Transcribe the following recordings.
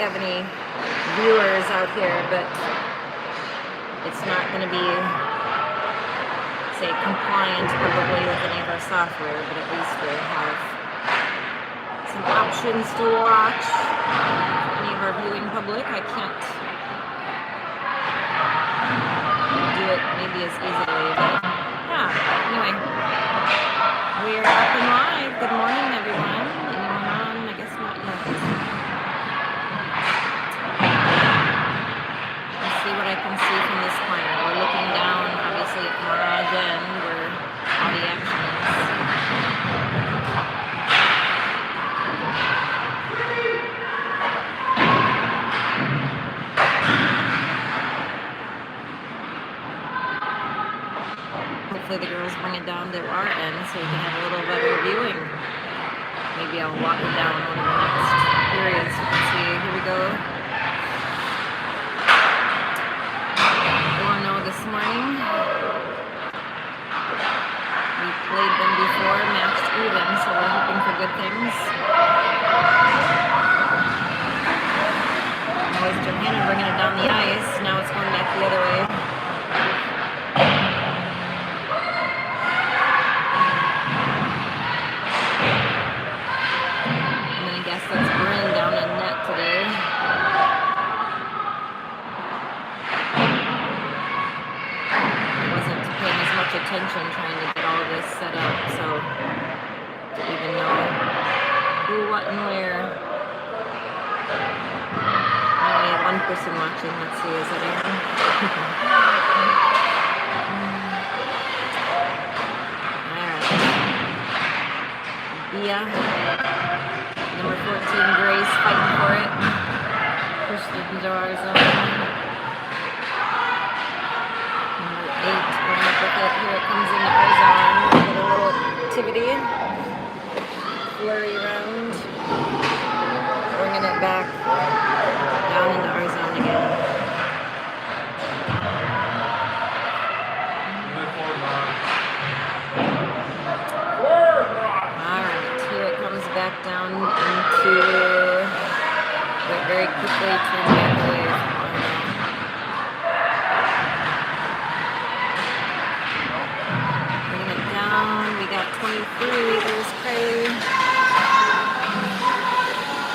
have any viewers out here, but it's not going to be, say, compliant probably with any of our software, but at least we'll have some options to watch any of our viewing public. I can't do it maybe as easily, but yeah, anyway, we are up and live. Good morning, everyone. Anyone on? I guess not yet. Let's see what I can see from this corner. We're looking down, obviously, at Mirage End, where all the action is. Hopefully the girls bring it down to our end so we can have a little better viewing. Maybe I'll walk it down one of the next periods. You can see, here we go. Orono this morning. We played them before, matched even, so we're hoping for good things. That was Johanna bringing it down the ice. Now it's going back the other way. That's Bryn down in net today. I wasn't paying as much attention trying to get all this set up, so didn't even know who, what, and where. I only have one person watching. Let's see, is that anyone? Alright. Bia. Number 14, Grace, fighting for it. Pushed it into our zone. Number 8, going up with it. Here it comes into our zone. We'll get a little activity. Flurry around. Bringing it back down into our zone again. Back down into but very quickly turn back away from Orono. Bringing it down, we got 23, there's Kylie.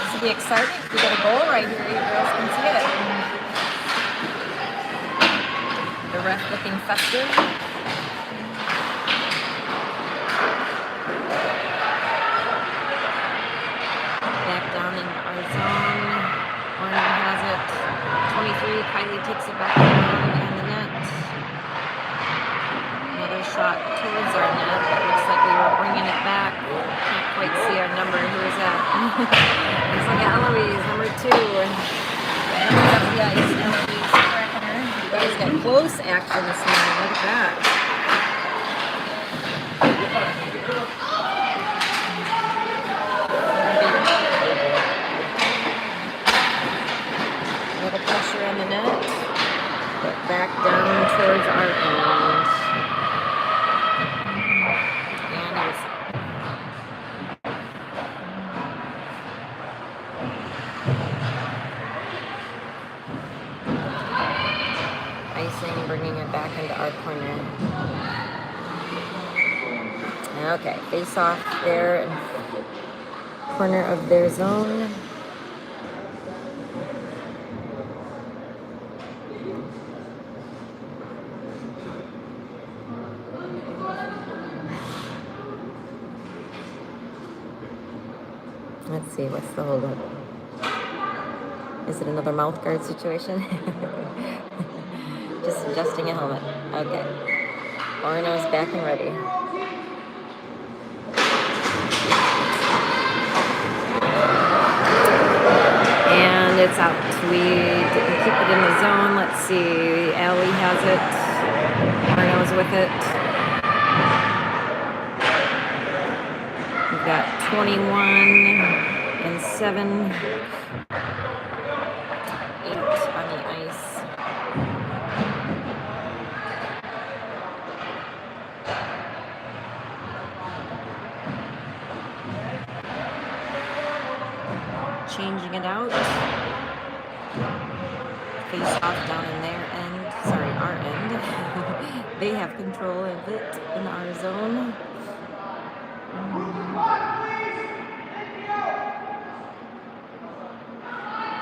This will be exciting. We got a goal right here, you girls can see it. The ref looking festive. Kylie takes it back down and the net. Another shot towards our net. It looks like we were bringing it back. Can't quite see our number. Who is that? Looks like Eloise, number 2. Eloise up the ice. Eloise cracking her. You guys got close action this morning. Look at that. Pressure on the net, but back down towards our end. And it was icing, bringing it back into our corner. Okay, face off there in corner of their zone. Let's see, what's the holdup? Is it another mouth guard situation? Just adjusting a helmet. Okay. Orono's back and ready. And it's out. We didn't keep it in the zone. Let's see. Allie has it. Orono's with it. We've got 21 and 7, 8 on the ice. Changing it out. down in their end. Sorry, our end. They have control of it in our zone.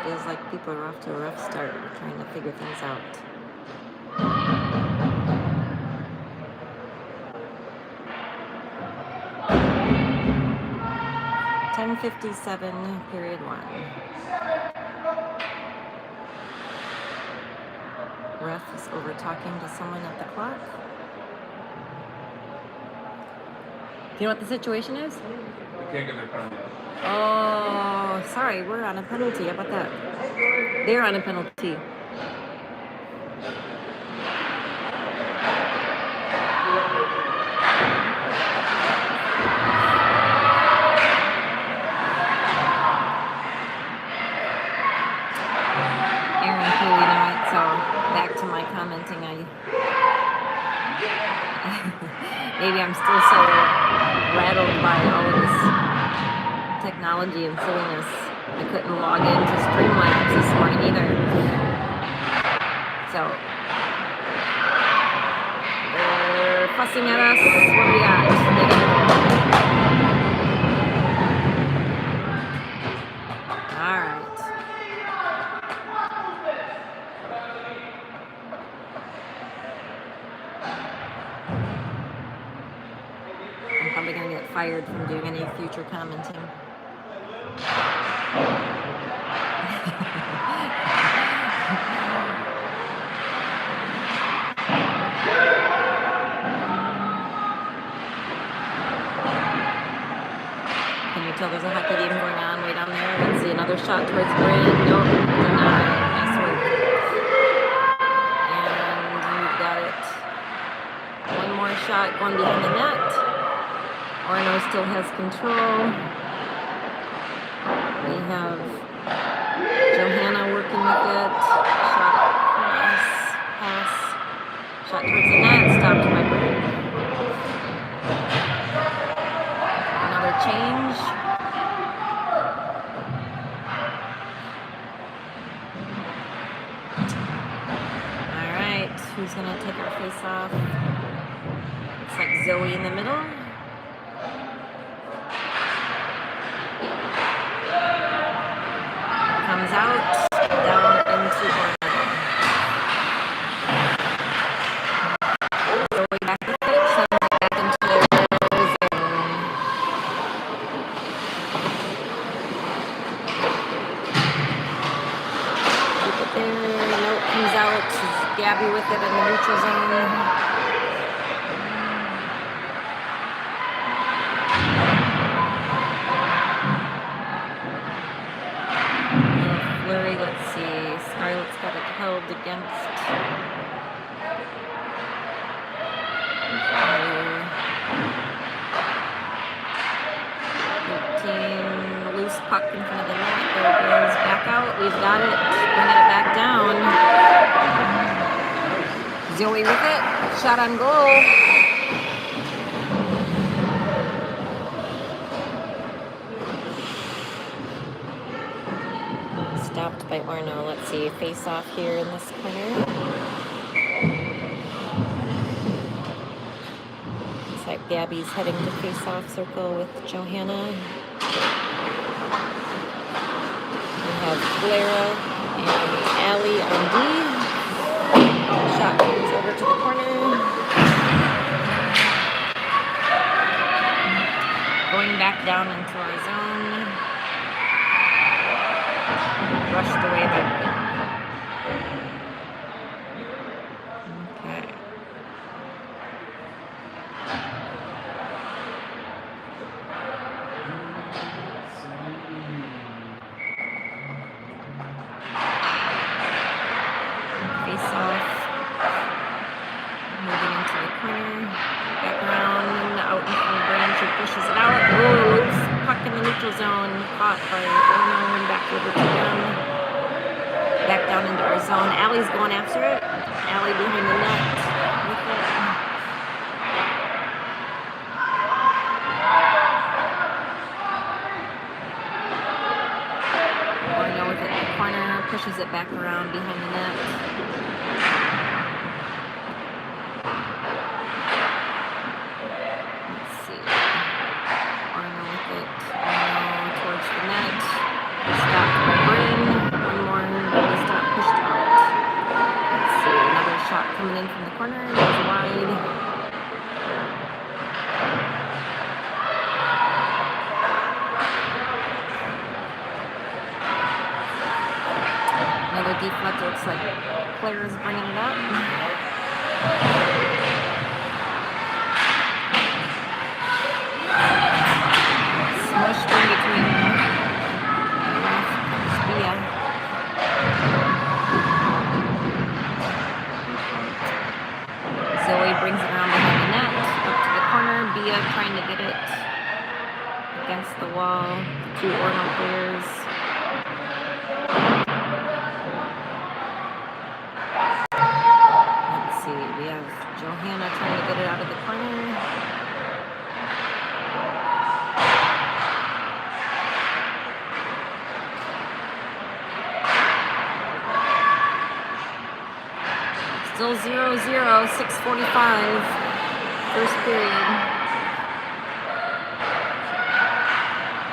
Feels like people are off to a rough start. We're trying to figure things out. .57, period 1. Ref is over talking to someone at the clock. Do you know what the situation is? We can't get their penalty. Oh, sorry, we're on a penalty. How about that? They're on a penalty. Maybe I'm still so rattled by all of this technology and silliness. I couldn't log into Streamlabs this morning either. So they're fussing at us. What do we got? All right. Probably going to get fired from doing any future commenting. Can you tell there's a hockey game going on way down there? Let's see, another shot towards Brand. Nope, denied. Nice work. And we've got it. One more shot going behind the net. Orono still has control. We have Johanna working with it. Shot across, pass. Shot towards the net, stopped by Brand. Another change. All right, who's gonna take our face off? Looks like Zoe in the middle. Comes out, down into Orono. Going back to pitch, sends it back into their zone. Keep it there, note comes out, Gabby with it in the neutral zone. Let's see, Scarlett's got it held against 13, loose puck in front of the net. There it goes, back out. We've got it, bringing it back down. Zoe with it, shot on goal. Stopped by Orono. Let's see, face off here in this corner. Looks like Gabby's heading to face off circle with Johanna. We have Clara and Allie on D. Shot comes over to the corner. Going back down into our zone. Rushed away by Brand. Okay. Face off. Moving into the corner. Back around and out in front of Brand. She pushes it out. Oh, oops. Puck in the neutral zone. Caught by Orono and back over to them. Back down into our zone. Allie's going after it. Allie behind the net with it. Orono with it in the corner. Pushes it back around behind the net. Shot coming in from the corner, goes wide. Another deflect, looks like player is bringing it up. Smushed in between Spia. Zoe brings it around behind the net, up to the corner. Bia trying to get it against the wall. Two Orono players. Let's see, we have Johanna trying to get it out of the corner. Still 0-0, 6:45, first period.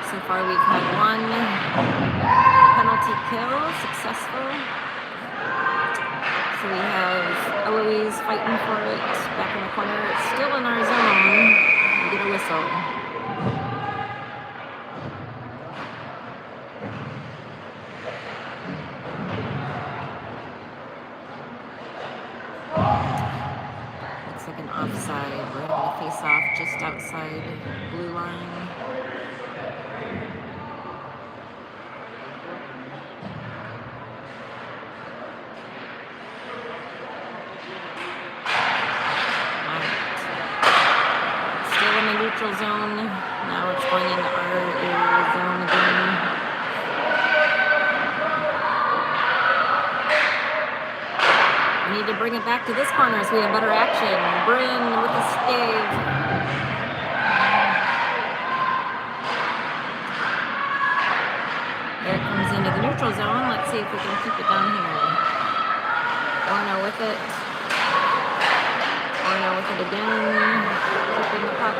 So far we've had one penalty kill, successful. So we have Eloise fighting for it, back in the corner. It's still in our zone. We get a whistle. Like an offside. We're having a face off just outside blue line. Alright. Still in the neutral zone. Now it's going into our zone again. We need to bring it back to this corner so we have better action. Bryn with the stave. There it comes into the neutral zone. Let's see if we can keep it down here. Orono with it. Orono with it again. Keeping the puck.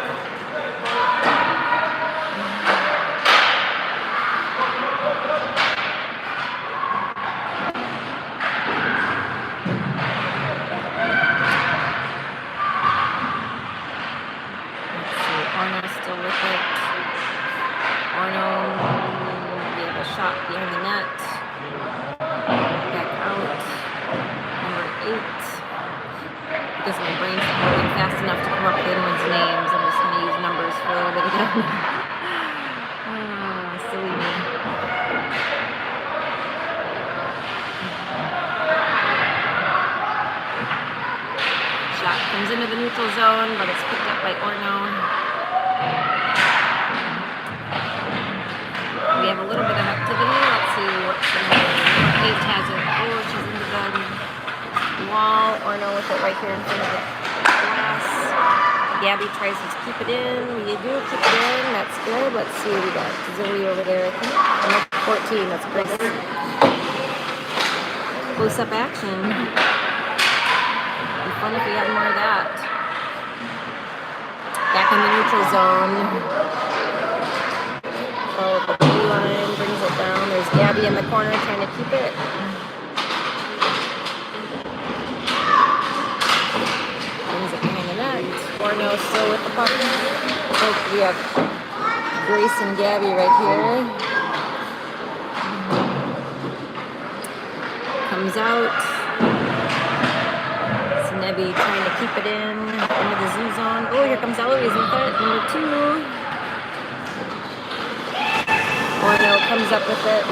Still with it. Orono, we have a shot behind the net. Back out. Number 8. Because my brain's not moving fast enough to come up with anyone's names. I'm just going to use numbers for a little bit again. Silly me. Shot comes into the neutral zone, but it's picked up by Orono. We have a little bit of activity. Let's see what's in there. 8 has it. Oh, she's into the wall. Orono with it right here in front of the glass. Gabby tries to keep it in. We do keep it in. That's good. Let's see. We got Zoe over there, I think. And 14. That's great. Close-up action. It'd be fun if we had more of that. Back in the neutral zone. Oh, the blue line brings it down. There's Gabby in the corner trying to keep it. Brings it behind the net. Orono still with the puck. So we have Grace and Gabby right here. Comes out. It's Nebby trying to keep it in. Into the zoo zone. Oh, here comes Eloise with it. Number 2. Orono comes up with it.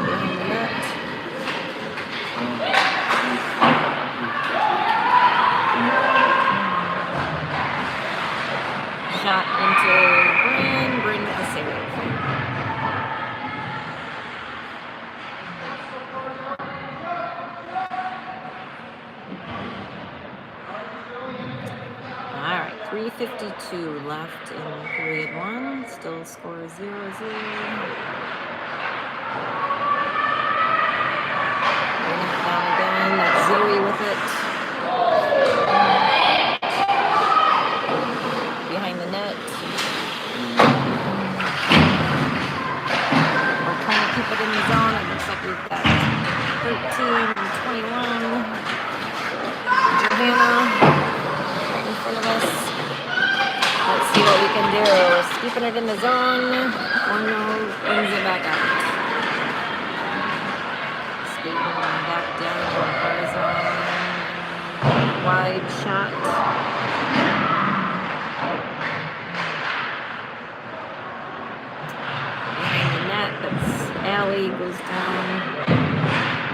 Behind the net. Shot into Bryn. Bryn with the save. Alright, 3:52 left in period 1. Still score 0-0. Bring it down again. That's Zoe with it. Behind the net. We're trying to keep it in the zone. It looks like we've got 13 and 21. keeping it in the zone. Orono brings it back out. Skating back down our zone. Wide shot. Behind the net, that's alley, goes down.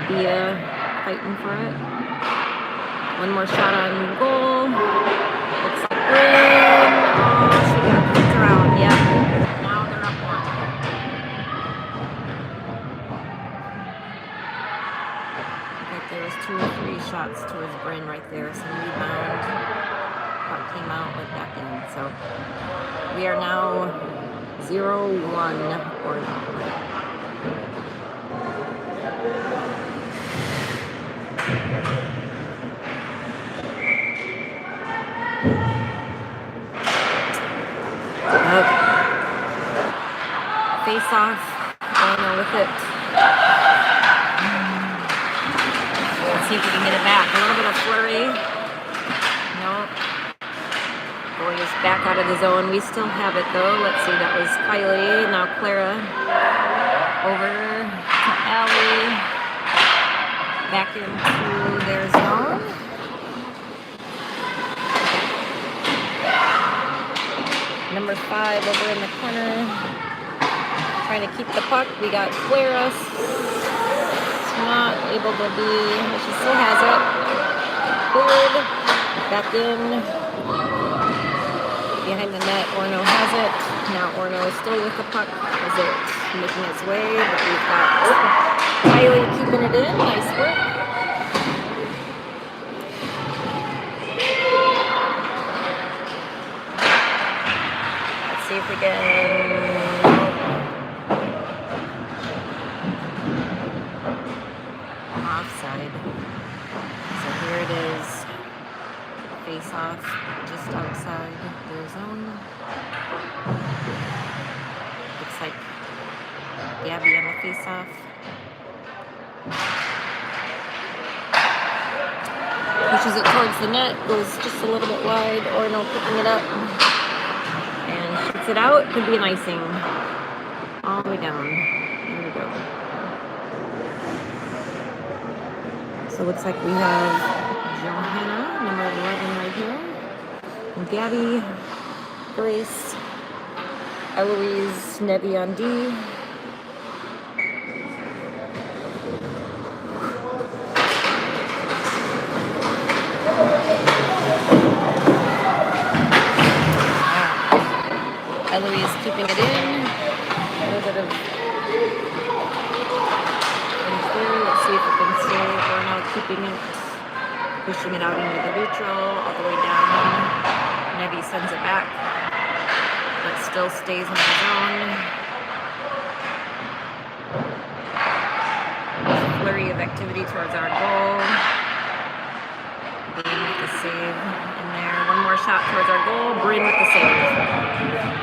Bia fighting for it. One more shot on goal. Looks like Bryn. Oh, she got kicked around. Yep. Now they're up one. Like there was 2 or 3 shots towards Bryn right there. Some rebound. Puck came out, went back in. So we are now 0-1 Orono. Okay. Face off. Orono with it. Let's see if we can get it back. A little bit of flurry. Nope. Boy is back out of the zone. We still have it though. Let's see. That was Kylie. Now Clara. Over to Allie. Back into their zone. Number 5 over in the corner, trying to keep the puck. We got Clara, not able to be, she still has it. Cleared, back in, behind the net. Orono has it. Now Orono is still with the puck. Is it making its way? But we've got Kylie keeping it in. Nice work. See if we can offside. So here it is. Face off just outside their zone. Looks like Gabby on the face off. Pushes it towards the net, goes just a little bit wide. Orono picking it up. Shoots it out, could be an icing. All the way down. There we go. So it looks like we have Johanna, number 11 right here. And Gabby, Grace, Eloise, Nevi on D. Eloise keeping it in. A little bit of through. Let's see if it can stay. Orono keeping it, pushing it out into the neutral, all the way down. Nevi sends it back, but still stays in the zone. Flurry of activity towards our goal. Bryn with the save in there. One more shot towards our goal. Bryn with the save.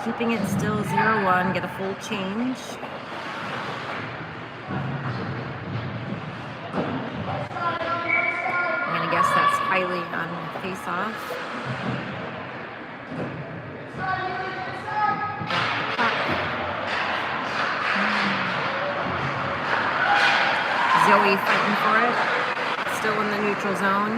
Keeping it still 0-1, get a full change. I'm gonna guess that's Kylie on face-off. Zoe fighting for it, still in the neutral zone.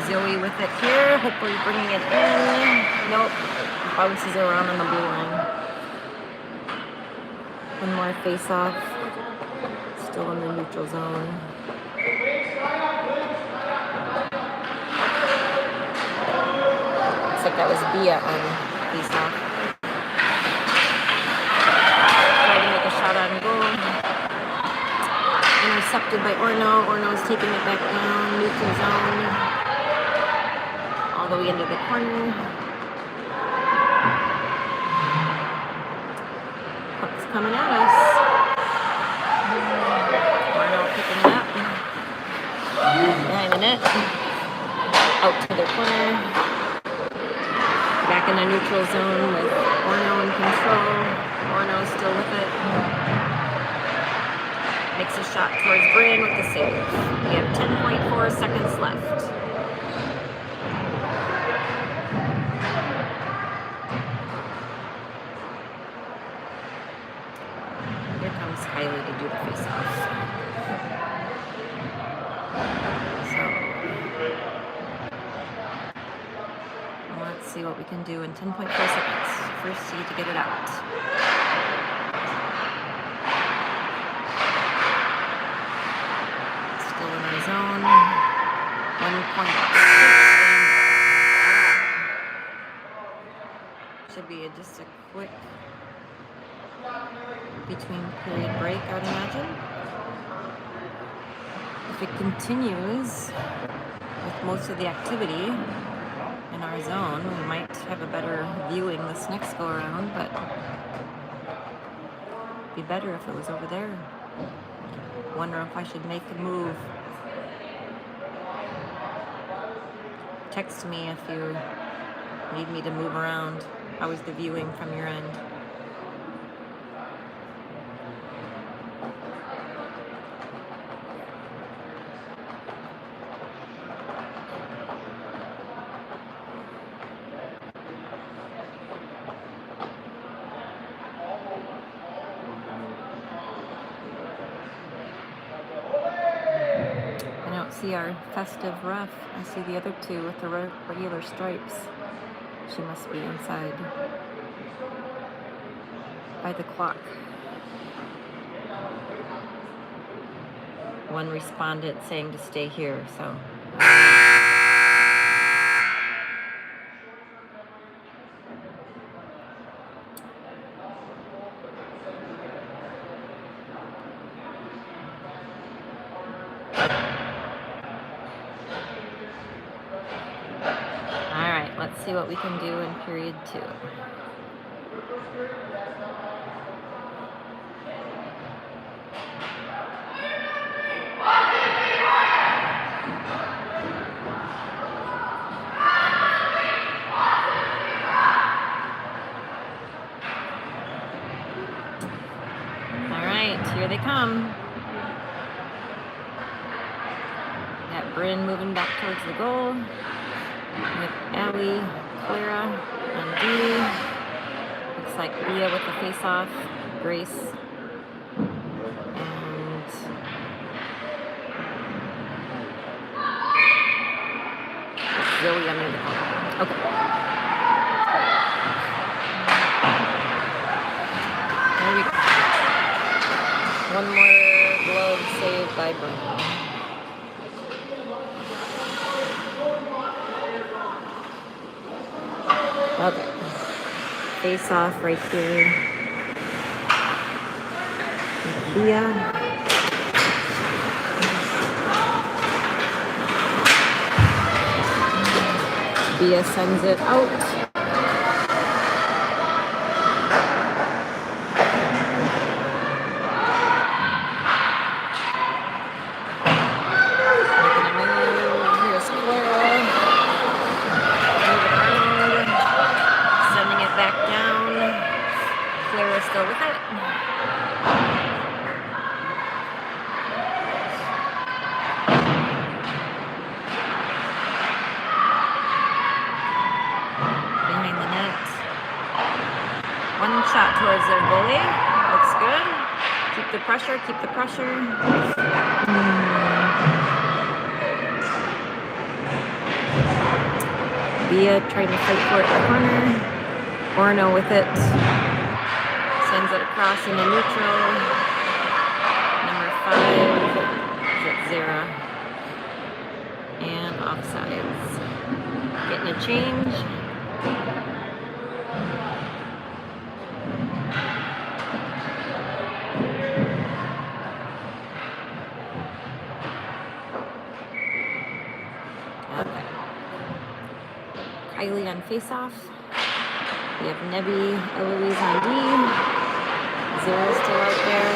Zoe with it here, hopefully bringing it in. Nope, bounces around on the blue line. One more face off, still in the neutral zone. Looks like that was Bia on face off. Trying to make a shot on goal. Intercepted by Orono. Orono's taking it back down, neutral zone. All the way into the corner. Puck's coming at us. Orono picking it up. Behind the net. Out to the corner. Back in the neutral zone with Orono in control. Orono still with it. a shot towards Bryn with the save. We have 10.4 seconds left. Here comes Kylie to do the face-off. So let's see what we can do in 10.4 seconds. First C to get it out. Still in our zone. 1 point. Should be just a quick between period break, I would imagine. If it continues with most of the activity in our zone, we might have a better viewing this next go around, but it'd be better if it was over there. Wonder if I should make a move. Text me if you need me to move around. How is the viewing from your end? See our festive ref. I see the other two with the regular stripes. She must be inside by the clock. One responded saying to stay here, so. Let's see what we can do in period 2. All right, here they come. Got Bryn moving back towards the goal. With Allie, Clara, and Dee. Looks like Bia with the face-off, Grace, and Zoe under the corner. Okay. There we go. One more glove saved by Bryn. Okay, face off right here. Bia. Bia sends it out. Still with it. Behind the net. One shot towards their goalie. Looks good. Keep the pressure, keep the pressure. Bia trying to fight for it in the corner. Orono with it. Sends it across into neutral. Number 5 is at 0. And offsides. Getting a change. Okay. Kylie on face-off. We have Nebby, Eloise on D. 0 still out there.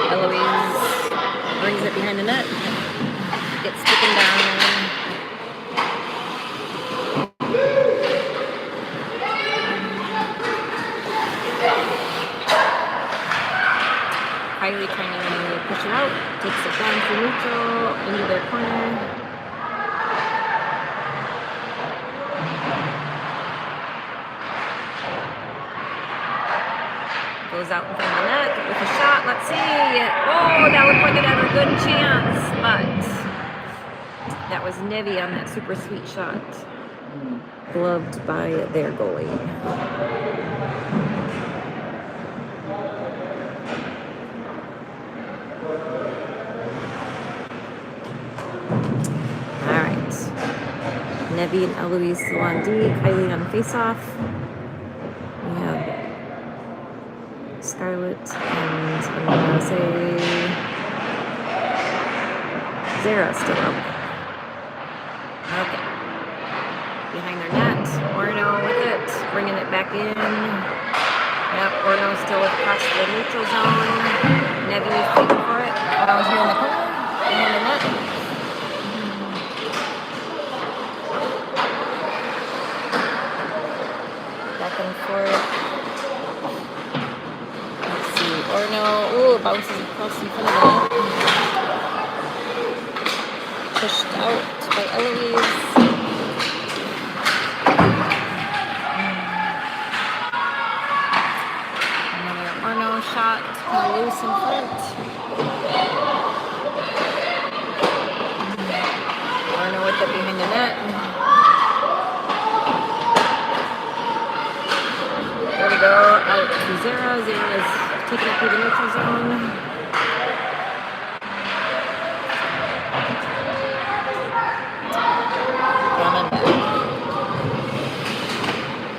And Eloise brings it behind the net. Gets taken down. goes out in front of the net with a shot. Let's see. Oh, that looked like it had a good chance, but that was Nevi on that super sweet shot. Gloved by their goalie. All right. Nevi and Eloise still on D. Kylie on faceoff. We have Scarlett and I'm gonna say Zara still up. Okay. Behind their net, Orono with it, bringing it back in. Yep, Orono still across the neutral zone. Nevi fighting for it. Down here in the corner, behind the net. Back and forth. Let's see, Orono, ooh, bounces across in front of the net. Pushed out by Eloise. Shot loose in front. Orono with it behind the net. There we go. Out to Zara. Zara is taking it through the neutral zone. Coming back.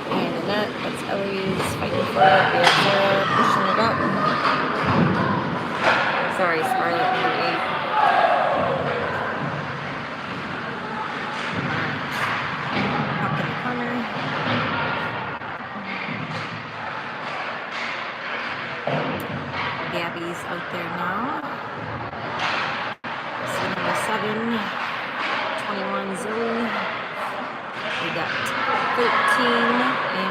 Behind the net. That's Eloise fighting for it. There's Zara pushing it up. Sorry, Scarlett, number 8. Puck in the corner. Gabby's out there now. So number 7, 21, Zoe. We got 13 and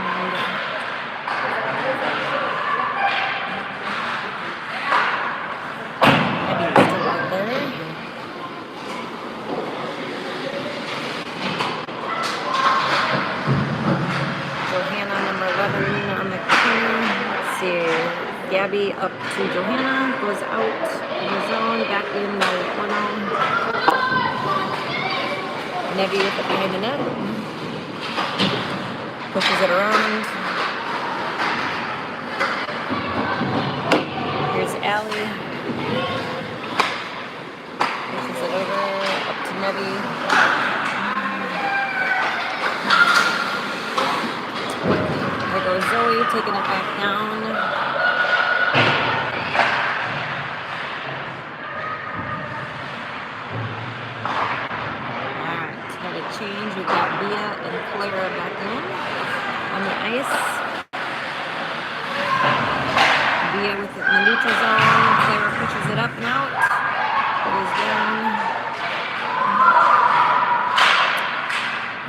Gabby up to Johanna, goes out in the zone, back in by Orono. Nevi with it behind the net. Pushes it around. Here's Allie. Pushes it over, up to Nevi. There goes Zoe, taking it back down. Change. We've got Bea and Clara back in on the ice. Bea with it in the neutral zone. Clara pushes it up and out. Goes down.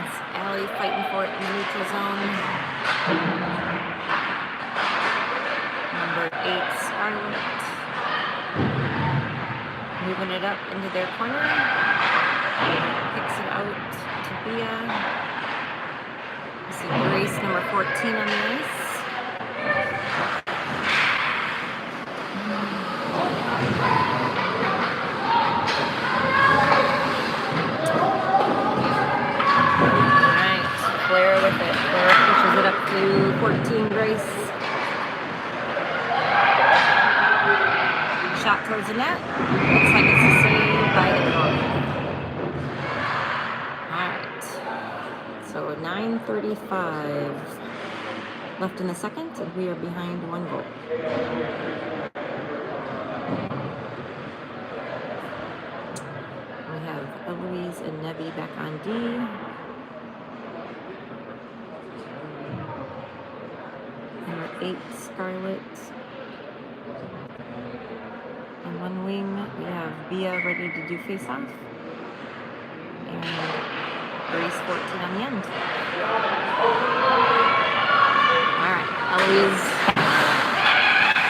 It's Allie fighting for it in the neutral zone. Number 8, Scarlett. Moving it up into their corner. Picks it out. Bea. We see Grace, number 14 on the ice. Alright, Claire with it. Claire pushes it up to 14, Grace. Shot towards the net. Looks like it's a save by the goal. So 9:35 left in the second, and we are behind 1 goal. We have Eloise and Nevi back on D. Number 8, Scarlett. On one wing, we have Bea ready to do face-off. And Grace 14 on the end. Alright, Eloise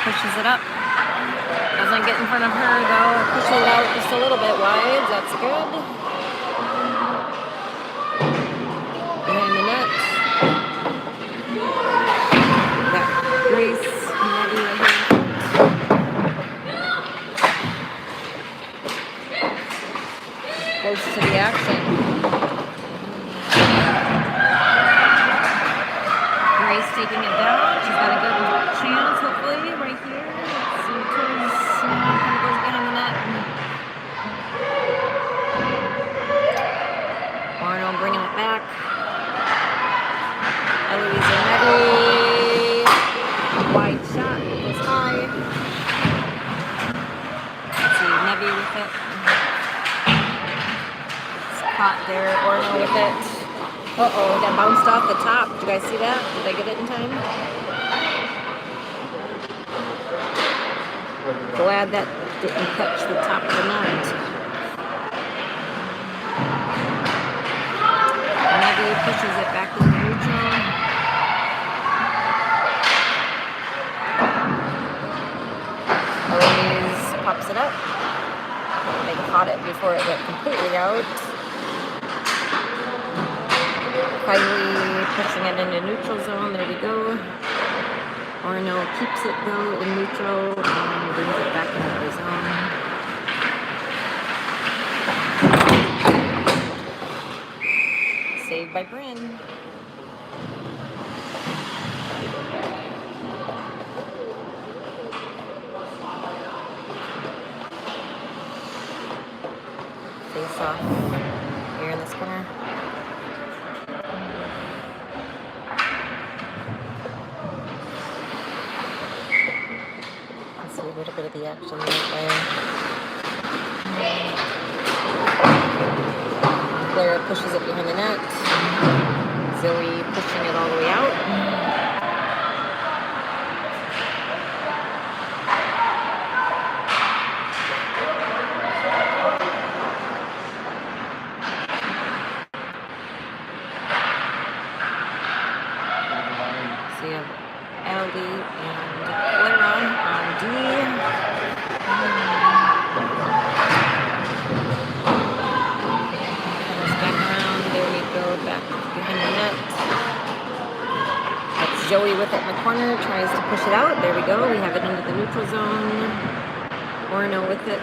pushes it up. Doesn't get in front of her though. Pushes it out just a little bit wide. That's good. Behind the net. Got Grace, Nevi right here. to the action. Grace taking it down. She's got a good chance, hopefully, right here. Let's see, towards, kind of goes behind the net. Orono bringing it back. Eloise and Nettie. Wide shot. Goes high. Let's see, Nevi with it. It's caught there. Orono with it. Uh-oh, that bounced off the top. Did you guys see that? Did I get it in time? Glad that didn't touch the top of the net. Nevi pushes it back to the neutral. Eloise pops it up. They caught it before it went completely out. Kylie pushing it into neutral zone. There we go. Orono keeps it though in neutral and brings it back into the zone. Saved by Bryn. Face off here in this corner. Let's see a little bit of the action that way. Clara pushes it behind the net. Zoe pushing it all the way out. So you have Allie and Clara on D. Comes back around. There we go, back behind the net. That's Joey with it in the corner, tries to push it out. There we go. We have it into the neutral zone. Orono with it.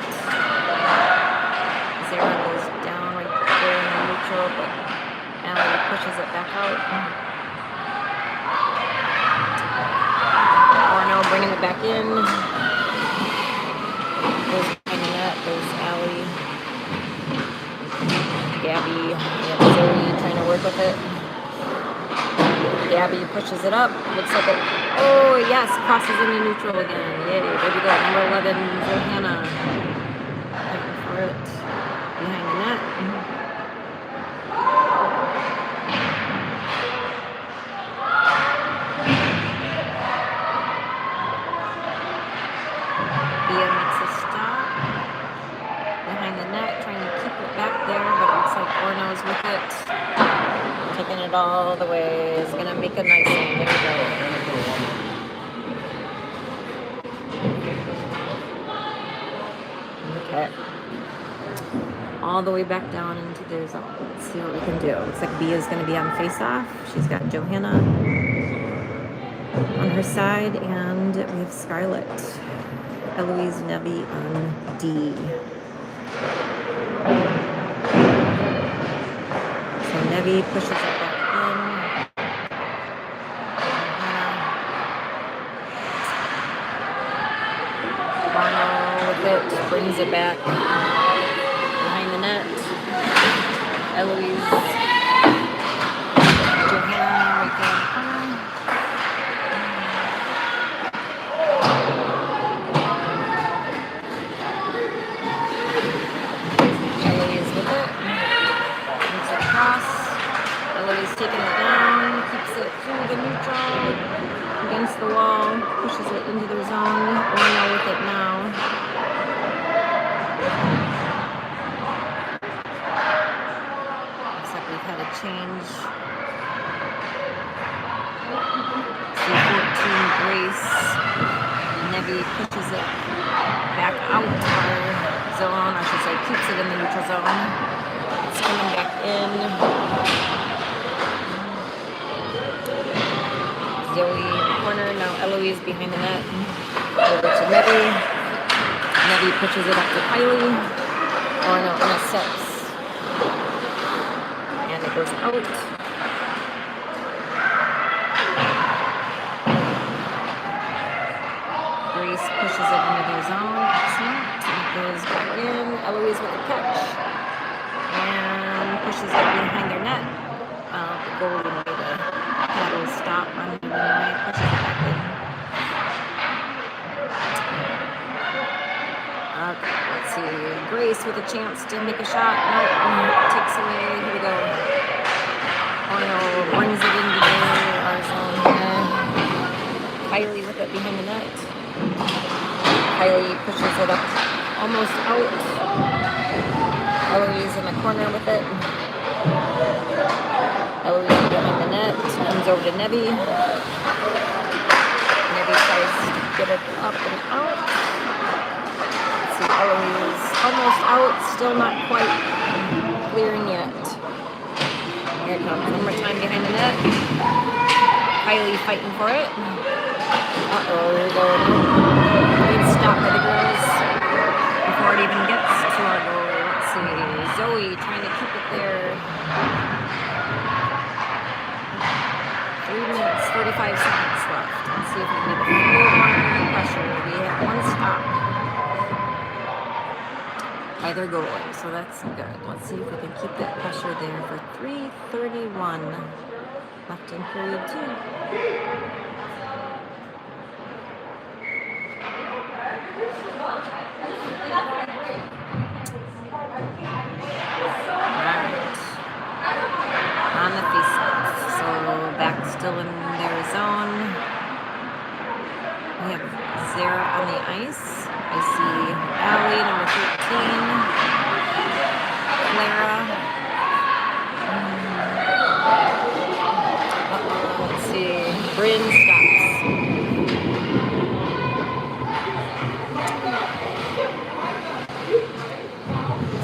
Zara goes down right there in the neutral, but Allie pushes it back out. Bringing it back in. Goes behind the net. There's Allie. Gabby and Zoe trying to work with it. Gabby pushes it up. Looks like it. Oh, yes. Crosses into neutral again. Yay. There we go. Number 11, Johanna. Looking for it. Behind the net. With it, taking it all the way, is gonna make a nice one. There we go. Okay, all the way back down into their zone. Let's see what we can do. Looks like B is gonna be on face-off. She's got Johanna on her side, and we have Scarlett, Eloise, Nevi on D. Nevi pushes it back in. Orono with it, brings it back behind the net. Eloise, Johanna right there in the corner. Eloise with it, brings it across. Eloise taking it down, keeps it through the neutral, against the wall, pushes it into their zone. Orono with it now. Looks like we've had a change. C14 Grace. Nevi pushes it back out our zone, I should say, keeps it in the neutral zone. It's coming back in. Zoe in the corner, now Eloise behind the net. Over to Nevi. Nevi pushes it up to Kylie. Orono intercepts It goes out. Grace pushes it into their zone. Excellent. It goes back in. Eloise with a catch. And pushes it behind their net. The goalie made a paddle stop on him anyway. Pushes it back in. Okay, let's see. Grace with a chance to make a shot. Nope. Takes away. Here we go. Orono brings it into our zone here. Kylie with it behind the net. Kylie pushes it up almost out. Eloise in the corner with it. Eloise behind the net. Comes over to Nevi. Nevi tries to get it up and out. Let's see, Eloise almost out. Still not quite clearing yet. Here it comes. One more time behind the net. Kylie fighting for it. Uh-oh, there we go. Good stop by the girls before it even gets to our goal. Let's see. Zoe trying to keep it there. 3 minutes, 45 seconds left. Let's see if we can get a little more pressure. We have one stop by their goalie, so that's good. Let's see if we can keep that pressure there for 3:31 left in period 2. On the face-off, so back still in their zone. We have Zara on the ice. I see Allie, number 13. Clara. Let's see. Bryn stops.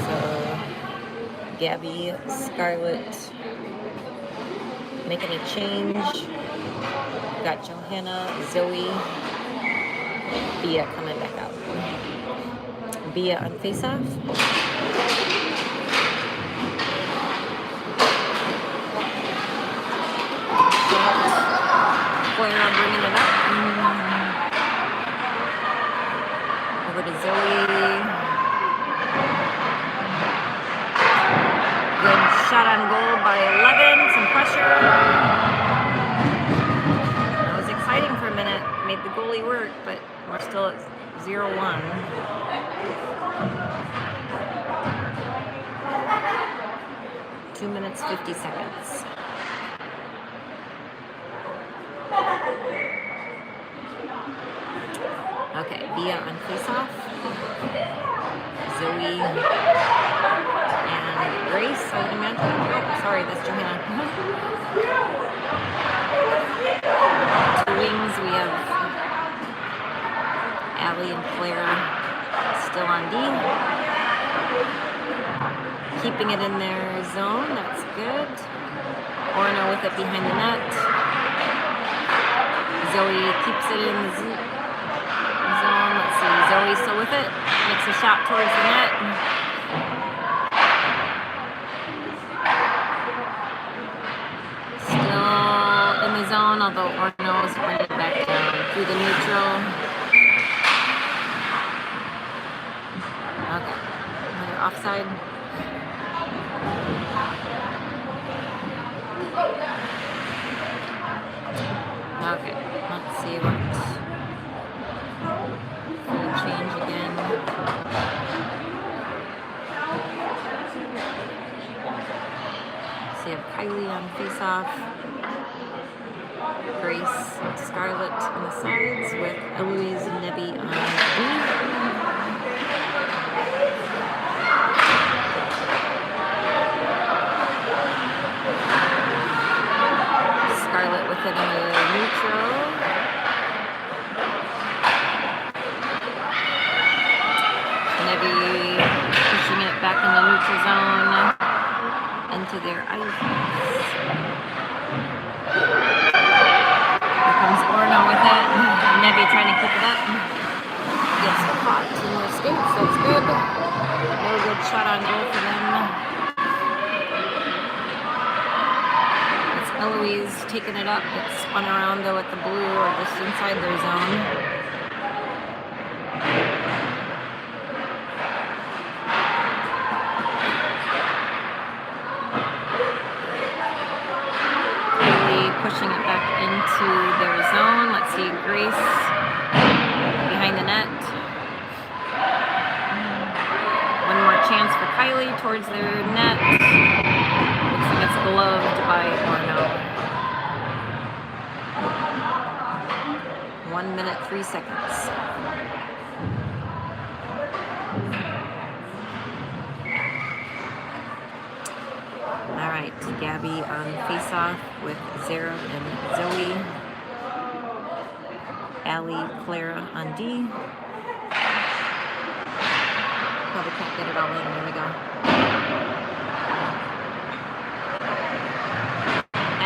So Gabby, Scarlett. Making a change. Got Johanna, Zoe, Bia coming back out. Bia on face-off. Clara bringing it up. Over to Zoe. Good shot on goal by 11. Some pressure. That was exciting for a minute. Made the goalie work, but we're still at 0-1. Two minutes, 50 seconds. Okay, Bia on face-off. Zoe and Grace, I would imagine. Oh, sorry, that's Johanna. Two wings, we have Allie and Clara still on D. Keeping it in their zone, that's good. Orono with it behind the net. Zoe keeps it in the zone. Let's see, Zoe still with it. Makes a shot towards the net. Still in the zone, although Orono is bringing it back down through the neutral. Okay, another offside. Okay, let's see what. Change again. So you have Kylie on face-off. Grace, Scarlett on the sides with Eloise and Nevi on D. Scarlett with it in the neutral. Nevi pushing it back in the neutral zone into their ice. Here comes Orono with it. Nevi trying to keep it up. Gets caught in their skates, so it's good. Very good shot on goal for them. Eloise taking it up. It's spun around though at the blue or just inside their zone. Pushing it back into their zone. Let's see, Grace behind the net. One more chance for Kylie towards their net. Looks like it's gloved by Orono. 1 minute, 3 seconds. Alright, Gabby on face-off with Zara and Zoe. Allie, Clara on D. Probably can't get it all in. There we go.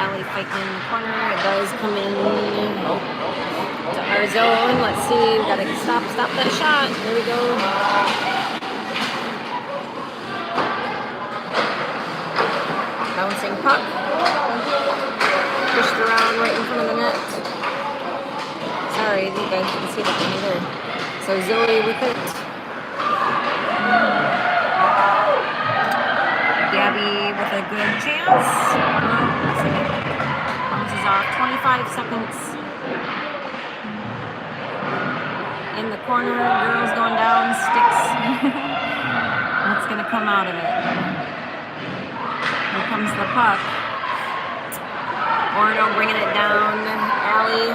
Allie fighting in the corner. It does come in to our zone. Let's see. We gotta stop that shot. There we go. Bouncing puck. Pushed around right in front of the net. Sorry, you guys didn't see that one either. So Zoe with it. Gabby with a good chance. Looks like it bounces off. 25 seconds. In the corner, girls going down, sticks. What's going to come out of it? Here comes the puck. Orono bringing it down. Allie.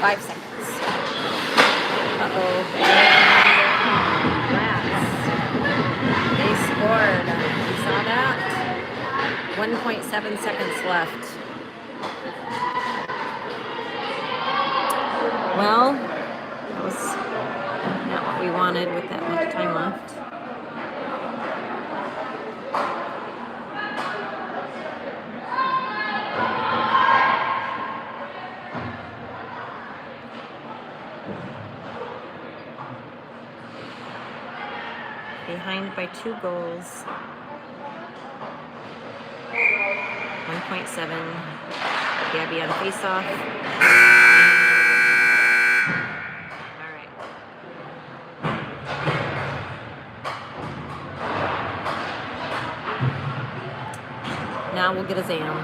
5 seconds. Uh-oh. They scored. You saw that? 1.7 seconds left. Well, that was not what we wanted with that much time left. Behind by 2 goals. 1.7. Gabby on face-off. All right. Now we'll get a Zam.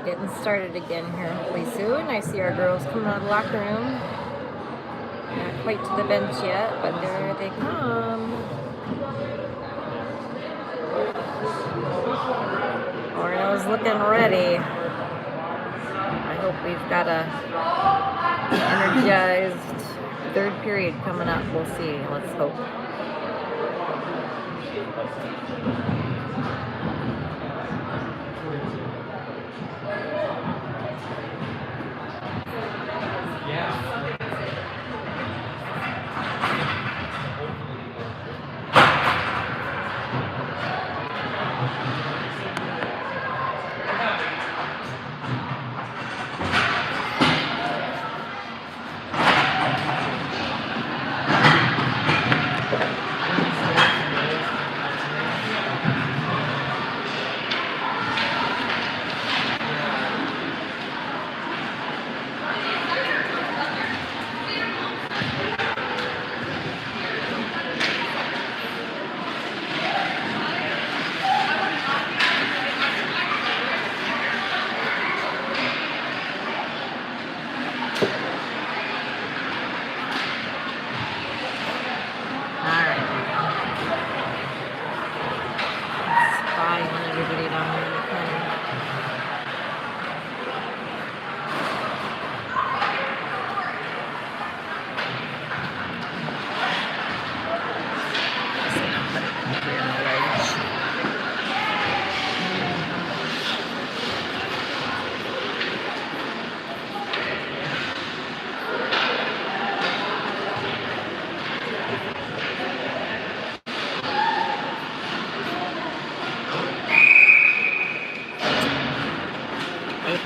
Getting started again here hopefully soon. I see our girls coming out of the locker room. Not quite to the bench yet, but there they come. Orono's looking ready. I hope we've got a energized third period coming up. We'll see. Let's hope.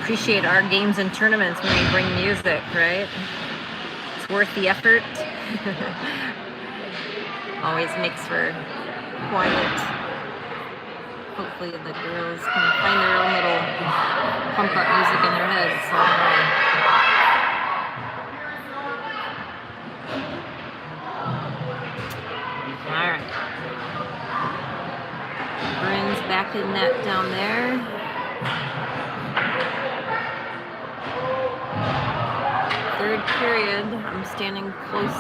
Appreciate our games and tournaments when we bring music, right? It's worth the effort. Always makes for quiet. Hopefully the girls can find their own little pump up music in their heads. All right. Bryn's back in net down there. Third period, I'm standing close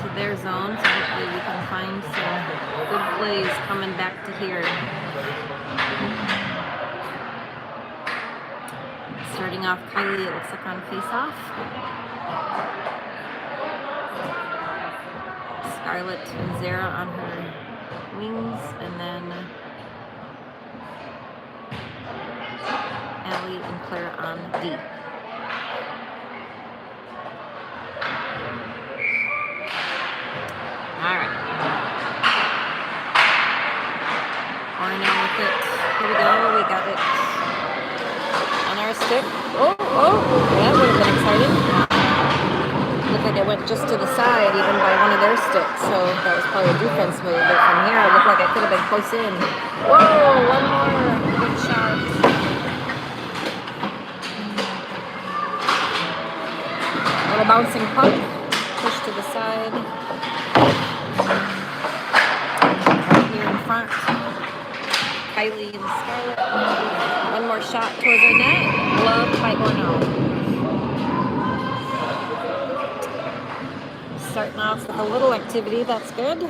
to their zone, so hopefully we can find some good plays coming back to here. Starting off, Kylie, it looks like on face-off. Scarlett and Zara on her wings, and then Allie and Claire on D. Alright. Orono with it. Here we go. We got it on our stick. Oh, that would have been exciting. Looked like it went just to the side, even by one of their sticks. So that was probably a defense move. But from here, it looked like it could have been close in. Whoa, one more. Good shot. Little bouncing puck. Push to the side. Right here in front. Kylie and Scarlett. One more shot towards our net. Gloved by Orono. Starting off with a little activity. That's good.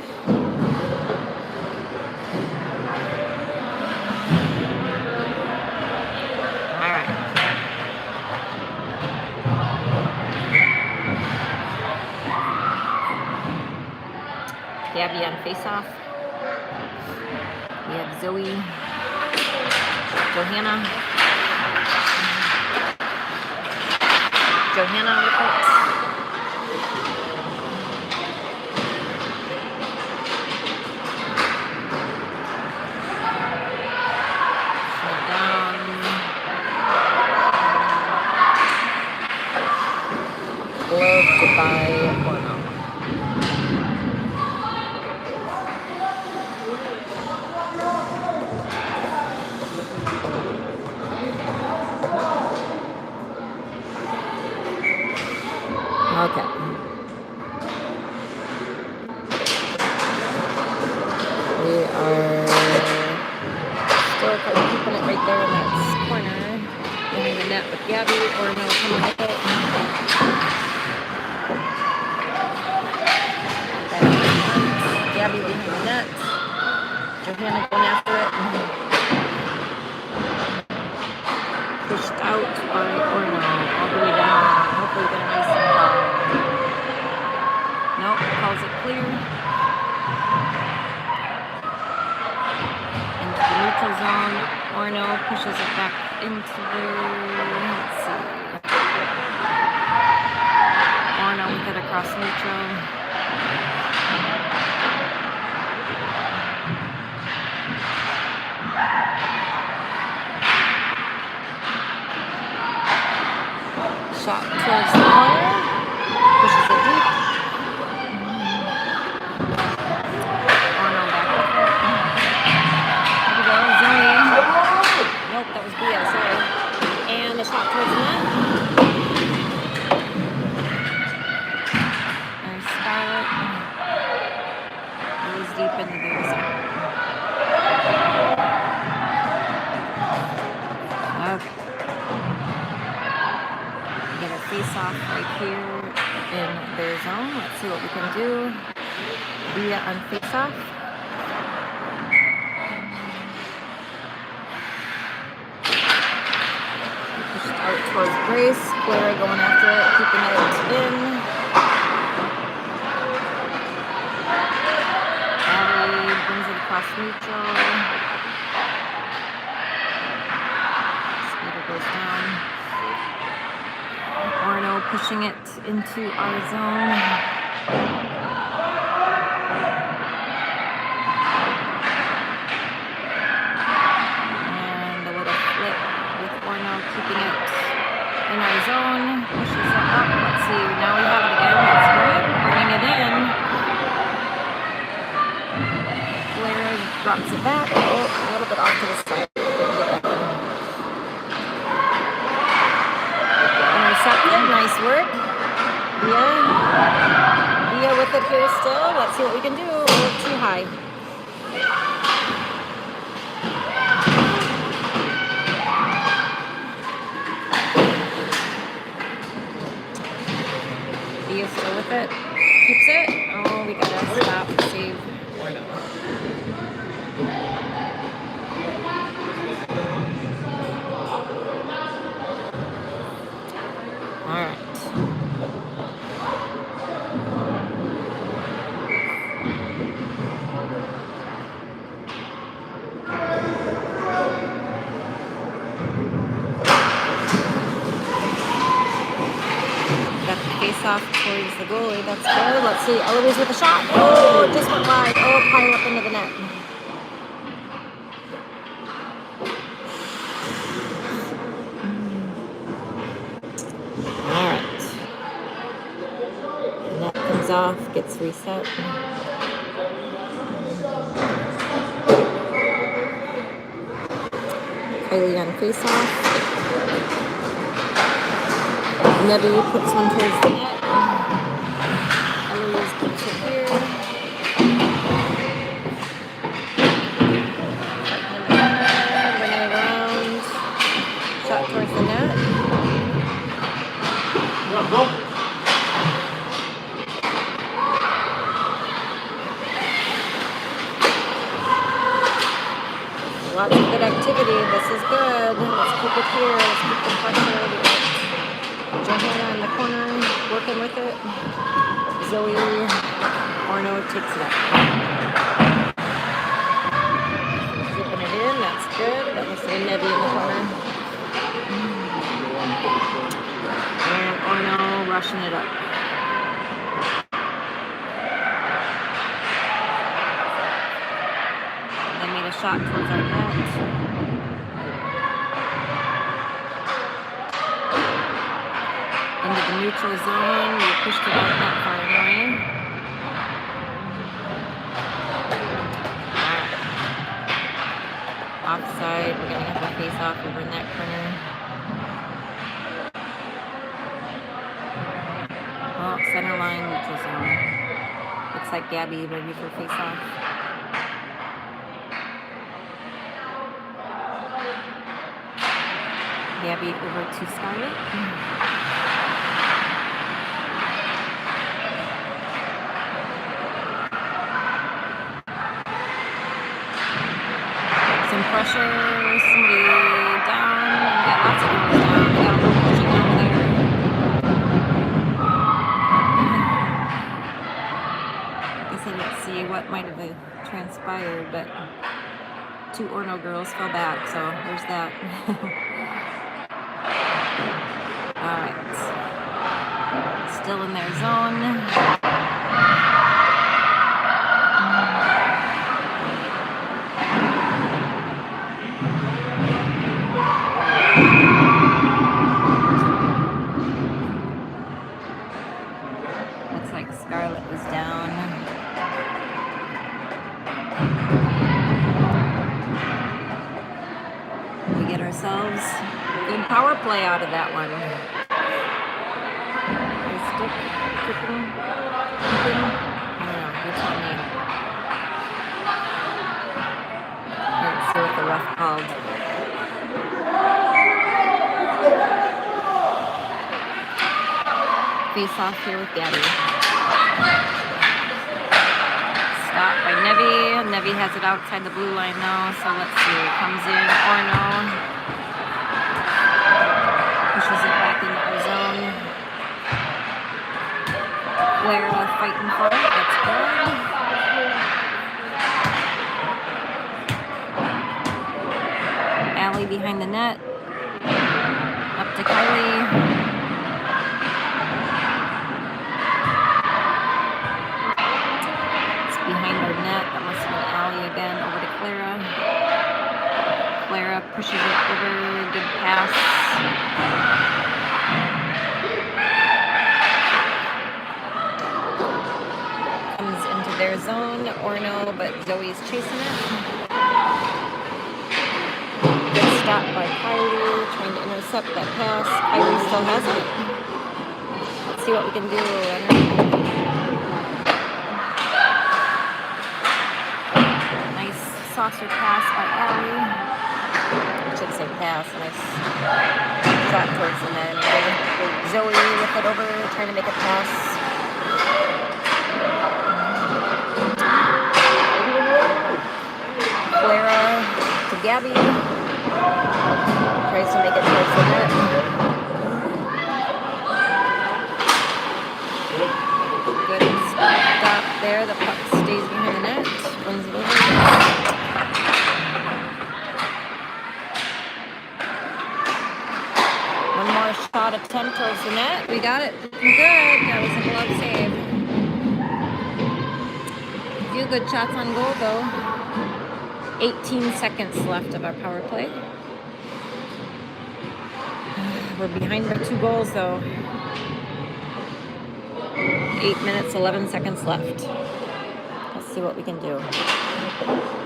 Gabby on face-off. We have Zoe, Johanna with it. Down. Gloved by Orono. right there in that corner. Behind the net with Gabby. Orono coming with it. Gabby behind the net. Johanna going after it. Pushed out by Orono all the way down. Hopefully get a nice call. Nope, calls it clear. Into the neutral zone. Orono pushes it back into the, let's see. Orono with it across neutral. Shot towards the corner, pushes it deep. Orono back with it. Here we go, Zoe. Nope, that was Bia, sorry. And the shot towards the net. There's Scarlett. Goes deep into their zone. Okay. Get a face off right here in their zone. Let's see what we can do. Bia on face off. Pushed out towards Grace. Clara going after it, keeping it in. Abby brings it across neutral. Speeder goes down. Orono pushing it into our zone. And a little flip with Orono keeping it in our zone. Pushes it up. Let's see. Now we have it again. That's good. Bringing it in. Clara drops it back. Oh, a little bit off to the side. Nice work. Bia with it here still. Let's see what we can do. Oh, too high. Bia still with it. Keeps it. Oh, we gotta stop to save. Off towards the goalie. That's good. Let's see. Eloise with a shot. Oh, it just went wide. Oh, pile up into the net. All right. Net comes off. Gets reset. Kylie on face off. Nebby puts one towards the net. Eloise keeps it here. Bring it around. Shot towards the net. Lots of good activity. This is good. Let's keep it here. Let's keep the pressure. Johanna in the corner, working with it. Zoe, Orono takes it up. Zipping it in, that's good. That must have been Nebby in the corner. And Orono rushing it up. They made a shot towards our net. Into the neutral zone. We pushed it out that far away. Offside. We're going to have a face off over in that corner. Oh, center line, neutral zone. Looks like Gabby ready for face off. Gabby over to Scarlet. Some pressure, somebody down. We got lots of girls down. We got a little pushing over there. Guess I didn't see what might have transpired, but 2 Orono girls fell back, so there's that. Alright. Still in their zone. Looks like Scarlet was down. We get ourselves a good power play out of that one. Stick, kicking, I don't know, you tell me. Let's see what the ref called. Face off here with Gabby. Stop by Nevi. Nevi has it outside the blue line now, so let's see. Comes in, Orono. Pushes it back into our zone. Clara fighting for it. That's good. Allie behind the net. Up to Kylie. Behind our net, that must have been Allie again, over to Clara. Clara pushes it over, good pass. Comes into their zone, Orono, but Zoe's chasing it. Good stop by Kylie, trying to intercept that pass. Kylie still has it. Let's see what we can do. Saucer pass by Allie. I should say pass. Nice shot towards the net. Zoe with it over, trying to make a pass. Clara to Gabby. Tries to make it towards the net. Good stop there. The puck stays behind the net. Runs it over. Shot attempt towards the net. We got it. Good. That was a glove save. A few good shots on goal, though. 18 seconds left of our power play. We're behind by 2 goals, though. 8 minutes, 11 seconds left. Let's see what we can do.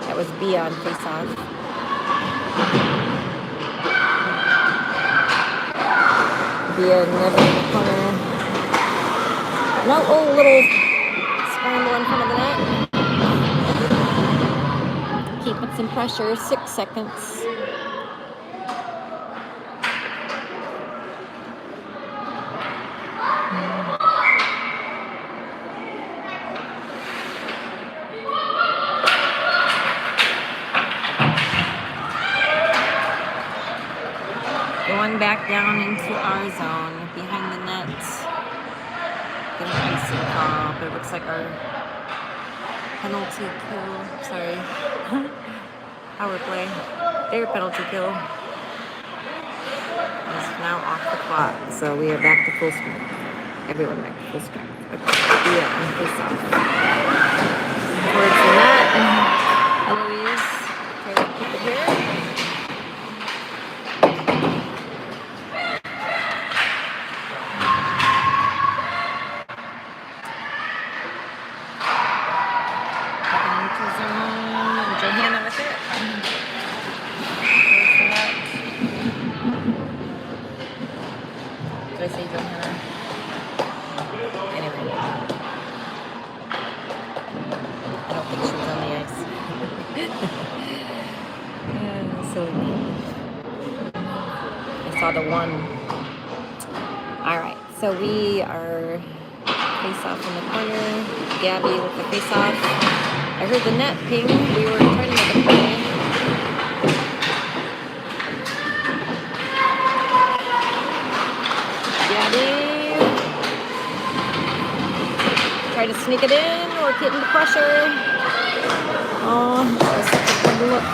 That was B on face-off. Via Nevi in the corner. No, oh, little scramble in front of the net. Keep it some pressure, 6 seconds. Going back down into our zone, behind the net. Get an icing call, but it looks like our penalty kill, sorry, power play, their penalty kill is now off the clock. So we are back to full speed. Everyone back to full speed. Okay, yeah, and face off. Towards the net. Eloise, try to keep it here. Did I say Johanna? Anyway. I don't think she was on the ice. saw the one. All right, so we are face off in the corner. Gabby with the face off. I heard the net ping. We were trying to make a play. Gabby. Try to sneak it in or get into pressure. Oh, that's such a good look.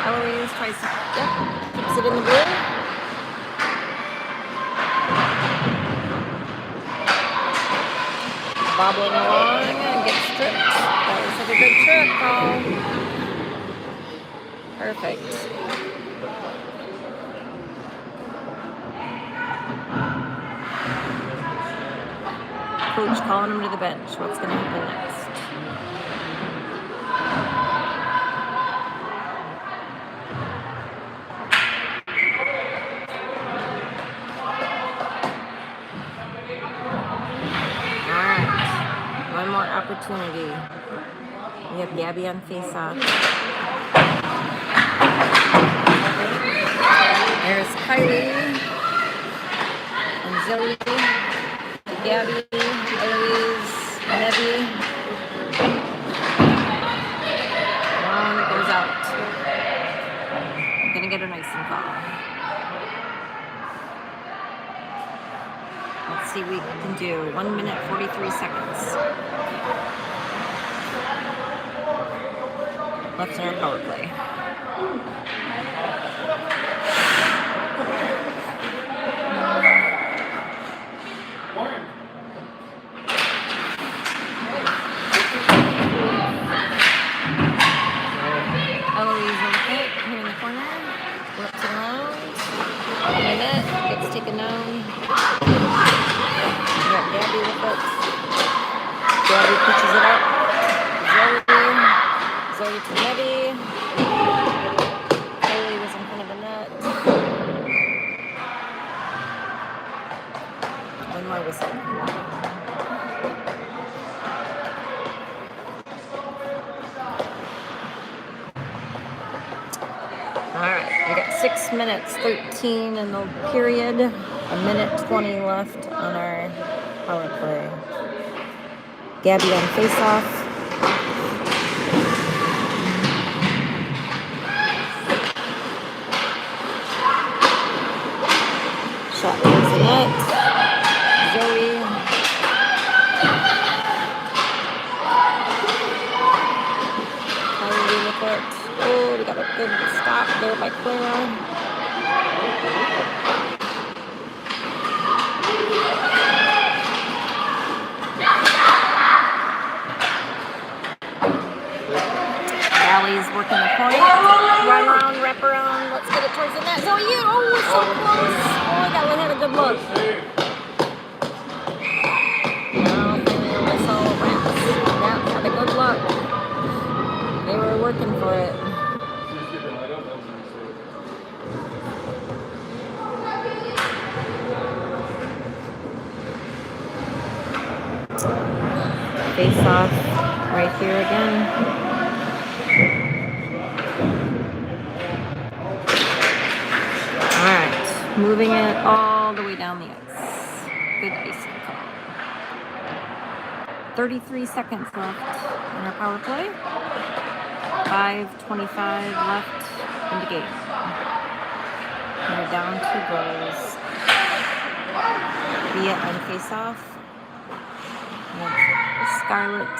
Eloise tries to, keeps it in the blue. Bobbling along and gets tripped. That was such a good trip call. Perfect. Coach calling him to the bench. What's going to happen next? Opportunity. We have Gabby on face-off. There's Kylie and Zoe, Gabby, Eloise, Nebby. Long it goes out. Gonna get a nice and call. Let's see what we can do. 1 minute, 43 seconds. Left in our power play. Eloise in the pit, here in the corner. Whips around. In the net, gets taken down. We got Gabby with it. Gabby pitches it up. Zoe to Nebby. Haley was in front of the net. One more whistle. Alright, we got 6 minutes 13 in the period. 1 minute 20 left on our power play. Gabby on face-off. Shot towards the net. Zoe. Kylie with it. Oh, we got a good stop there by Clara. Allie's working the point. Run around, wrap around. Let's get it towards the net. Zoe, you. Oh, so close. Oh, that one had a good look. Now, the whistle wraps. That had a good look. They were working for it. Face off right here again. Moving it all the way down the ice. Good icing call. 33 seconds left in our power play. 5:25 left in the game. We're down 2 goals. Via on face-off. Scarlett.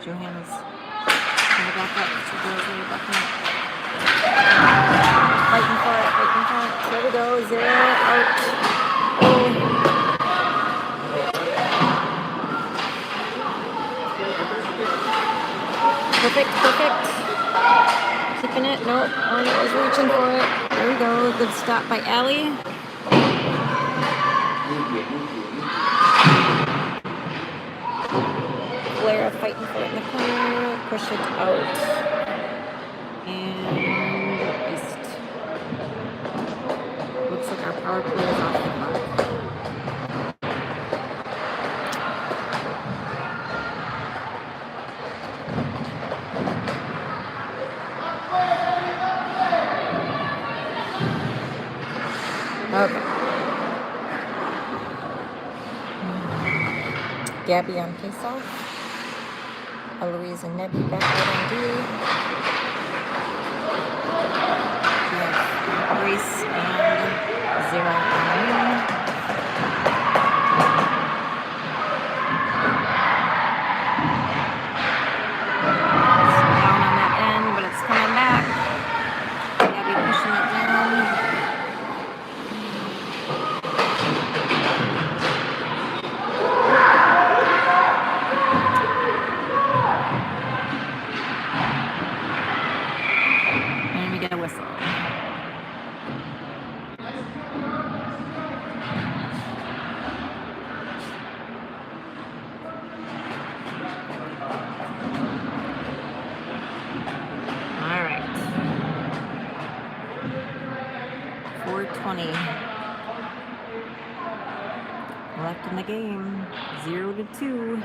Johanna's back up. 2 girls really back up. Fighting for it. There we go. 0 out. Oh. Perfect. Keeping it. Nope. Orono was reaching for it. There we go. Good stop by Allie. Clara fighting for it in the corner. Push it out. And iced. Looks like our power play is off the clock. Gabby on face-off. Eloise and Nebby back out on D. We have Grace and Zero on wing. Down on that end, but it's coming back. Gabby pushing it down. Get a whistle. All right. 4:20 left in the game. 0-2.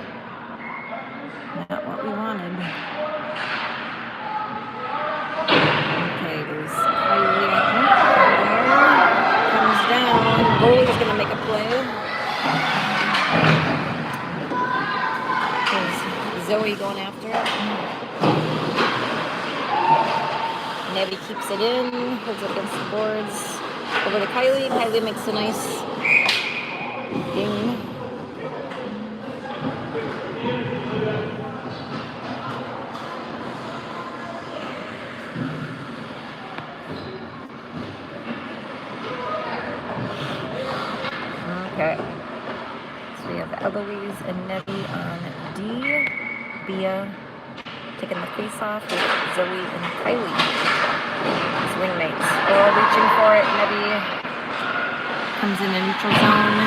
Not what we wanted. There's Kylie, I think, there. Comes down. Goalie's going to make a play. There's Zoe going after it. Nebby keeps it in. Holds it against the boards. Over to Kylie. Kylie makes a nice ding. Okay, so we have Eloise and Nebby on D. Bia taking the face off with Zoe and Kylie as wingmates. They're all reaching for it. Nebby comes in a neutral zone.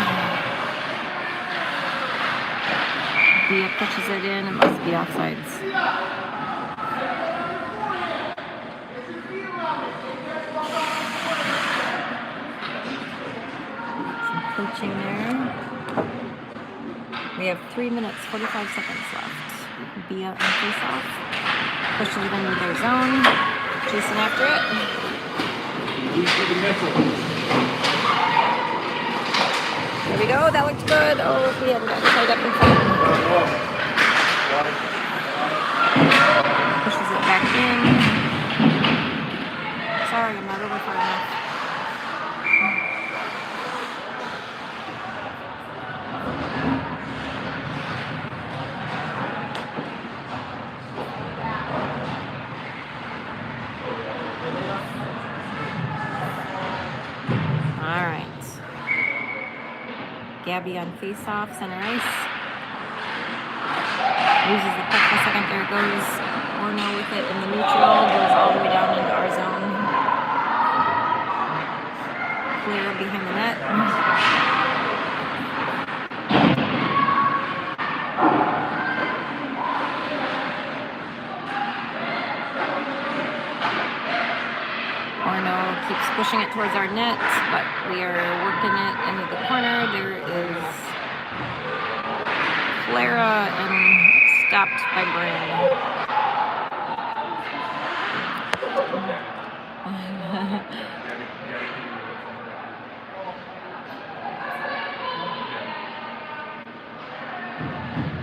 Bia pushes it in. It must be offsides. Coaching there. We have 3 minutes, 45 seconds left. Bia on face off. Pushes it into their zone. Chasing after it. There we go. That looked good. Oh, we hadn't got tied up in front. Pushes it back in. Sorry, I'm not over far enough. Gabby on face-off, center ice. Loses the puck for a second. There goes Orono with it in the neutral. Goes all the way down into our zone. Clear behind the net. Orono keeps pushing it towards our net, but we are working it into the corner. There is Clara and stopped by Bryn.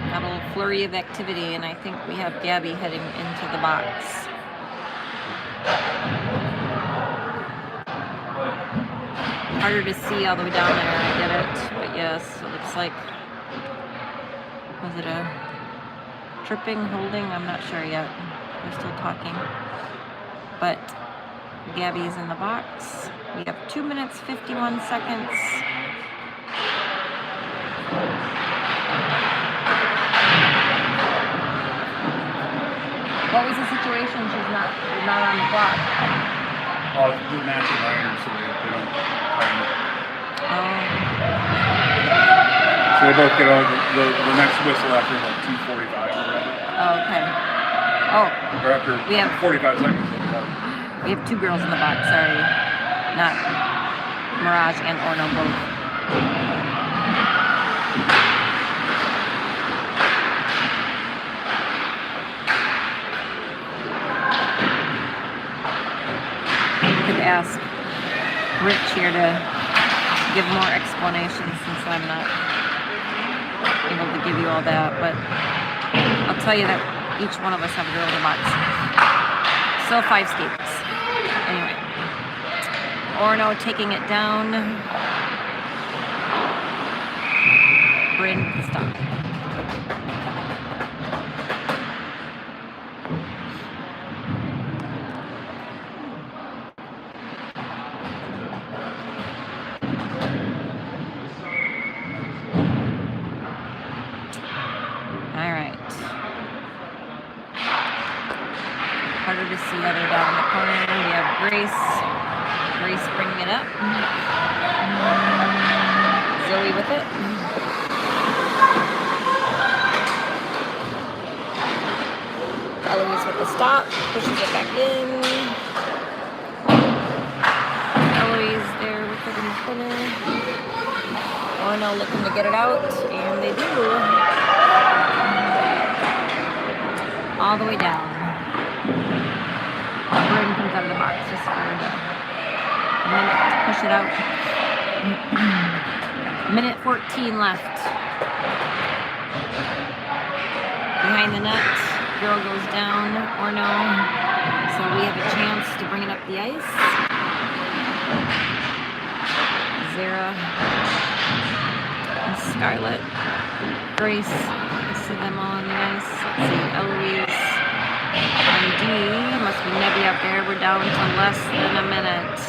Got a little flurry of activity, and I think we have Gabby heading into the box. Harder to see all the way down there, I get it, but yes, it looks like, was it a tripping, holding? I'm not sure yet. We're still talking. But Gabby's in the box. We have 2 minutes, 51 seconds. What was the situation? She's not on the clock. Oh, the match is iron, so they don't time it. Oh. So they both get on the next whistle after like 2:45 or whatever. Oh, okay. Oh. Or after we have 45 seconds. We have 2 girls in the box, sorry. Not Mirage and Orono both. Ask Rich here to give more explanations since I'm not able to give you all that, but I'll tell you that each one of us have a girl in the box. So 5 skates. Anyway. Orono taking it down. Bryn with the stop. Harder to see other down in the corner. We have Grace. Grace bringing it up. Zoe with it. Eloise with the stop. Pushes it back in. Eloise there with it in the corner. Orono looking to get it out. And they do. All the way down. Bryn comes out of the box just for a minute to push it out. Minute 14 left. Behind the net, girl goes down or no. So we have a chance to bring it up the ice. Zara and Scarlett. Grace. I see them all on the ice. Let's see, Eloise. And D, must be Nebby up there. We're down to less than a minute.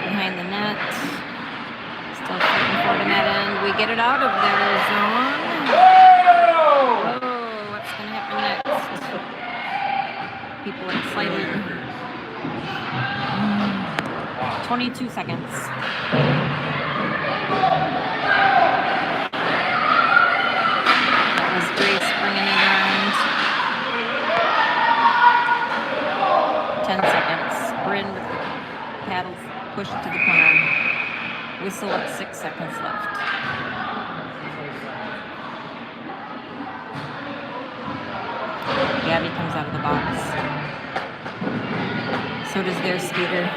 Behind the net. Still fighting for the net end. We get it out of their zone. Oh, what's going to happen next? People are excited. 22 seconds. That was Grace bringing it around. 10 seconds. Bryn with the paddles pushed to the corner. Whistle at 6 seconds left. Gabby comes out of the box. So does their skater.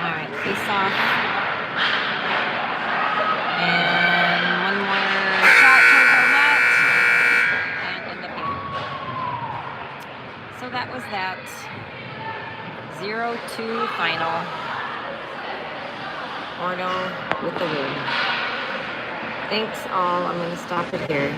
Alright, face off. And one more shot towards our net. And in the game. So that was that. 0-2 final. Orono with the win. Thanks all. I'm going to stop it here.